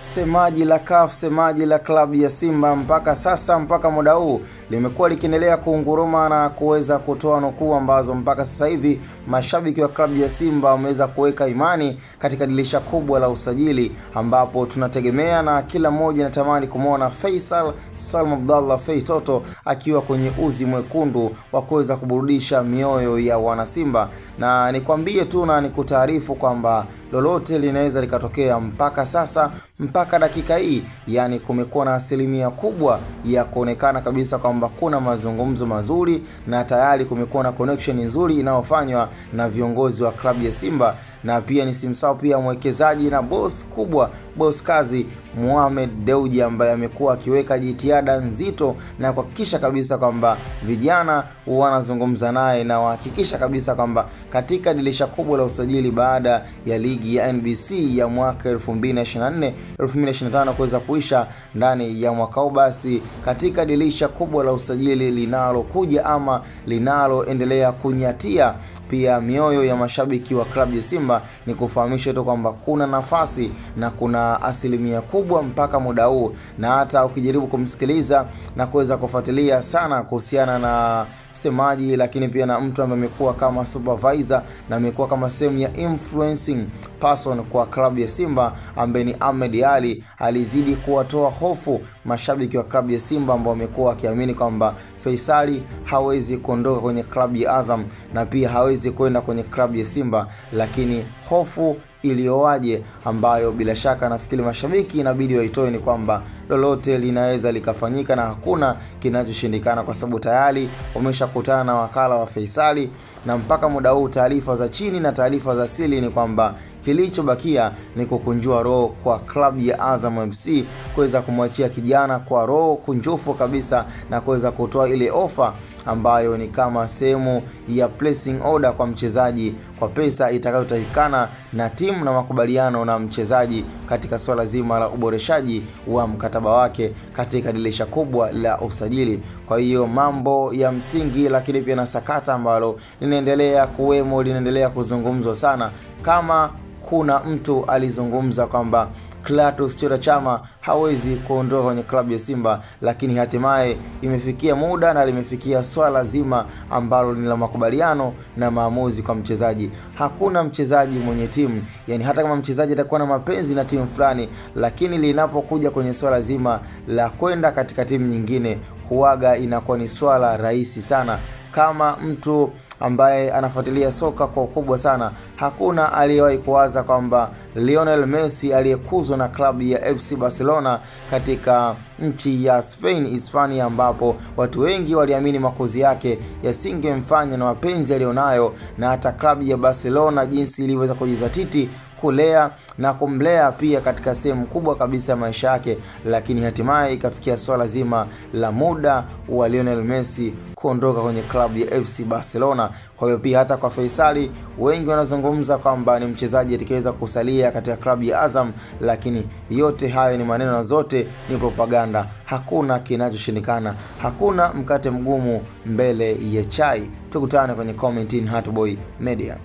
Semaji la CAF, semaji la klabu ya Simba mpaka sasa, mpaka muda huu limekuwa likiendelea kuunguruma na kuweza kutoa nukuu ambazo mpaka sasa hivi mashabiki wa klabu ya Simba wameweza kuweka imani katika dirisha kubwa la usajili, ambapo tunategemea na kila mmoja anatamani kumuona Faisal Salum Abdallah Fei Toto akiwa kwenye uzi mwekundu wa kuweza kuburudisha mioyo ya wana Simba. Na nikwambie tu na nikutaarifu kwamba lolote linaweza likatokea mpaka sasa, mpaka dakika hii, yani kumekuwa na asilimia kubwa ya kuonekana kabisa kwamba kuna mazungumzo mazuri na tayari kumekuwa na connection nzuri inayofanywa na viongozi wa klabu ya Simba. Na pia nisimsahau pia mwekezaji na boss kubwa, boss kazi Mohamed Dewji, ambaye amekuwa akiweka jitihada nzito na kuhakikisha kabisa kwamba vijana wanazungumza naye na wahakikisha kabisa kwamba katika dirisha kubwa la usajili baada ya ligi ya NBC ya mwaka 2024-2025 kuweza kuisha ndani ya mwaka huu, basi katika dirisha kubwa la usajili linalokuja ama linaloendelea kunyatia pia mioyo ya mashabiki wa klabu ya Simba, ni kufahamisha tu kwamba kuna nafasi na kuna asilimia kubwa mpaka muda huu. Na hata ukijaribu kumsikiliza na kuweza kufuatilia sana kuhusiana na semaji, lakini pia na mtu ambaye amekuwa kama supervisor na amekuwa kama sehemu ya influencing person kwa klabu ya Simba, ambaye ni Ahmed Ally, alizidi kuwatoa hofu mashabiki wa klabu ya Simba ambao wamekuwa wakiamini kwamba Faisal hawezi kuondoka kwenye klabu ya Azam na pia hawezi kwenda kwenye klabu ya Simba. Lakini hofu iliyowaje ambayo bila shaka nafikiri mashabiki inabidi waitoe ni kwamba lolote linaweza likafanyika na hakuna kinachoshindikana, kwa sababu tayari wameshakutana na wakala wa Faisal, na mpaka muda huu taarifa za chini na taarifa za siri ni kwamba kilichobakia ni kukunjua roho kwa klabu ya Azam FC kuweza kumwachia kijana kwa roho kunjufu kabisa na kuweza kutoa ile ofa ambayo ni kama sehemu ya placing order kwa mchezaji kwa pesa itakayotakikana na timu na makubaliano na mchezaji katika swala zima la uboreshaji wa mkataba wake katika dirisha kubwa la usajili. Kwa hiyo mambo ya msingi, lakini pia na sakata ambalo linaendelea kuwemo, linaendelea kuzungumzwa sana. Kama kuna mtu alizungumza kwamba Clatous Chota Chama hawezi kuondoka kwenye klabu ya Simba, lakini hatimaye imefikia muda na limefikia swala zima ambalo ni la makubaliano na maamuzi kwa mchezaji. Hakuna mchezaji mwenye timu, yani hata kama mchezaji atakuwa na mapenzi na timu fulani, lakini linapokuja kwenye swala zima la kwenda katika timu nyingine, huaga inakuwa ni swala rahisi sana. Kama mtu ambaye anafuatilia soka kwa ukubwa sana, hakuna aliyewahi kuwaza kwamba Lionel Messi aliyekuzwa na klabu ya FC Barcelona katika nchi ya Spain, Hispania, ambapo watu wengi waliamini makuzi yake yasingemfanya na mapenzi alionayo na hata klabu ya Barcelona jinsi ilivyoweza kujizatiti kulea na kumlea pia katika sehemu kubwa kabisa ya maisha yake, lakini hatimaye ikafikia swala zima la muda wa Lionel Messi kuondoka kwenye klabu ya FC Barcelona. Kwa hiyo pia hata kwa Faisal wengi wanazungumza kwamba ni mchezaji atakayeweza kusalia katika klabu ya Azam, lakini yote hayo ni maneno na zote ni propaganda. Hakuna kinachoshindikana, hakuna mkate mgumu mbele ya chai. Tukutane kwenye comment in Hatboy Media.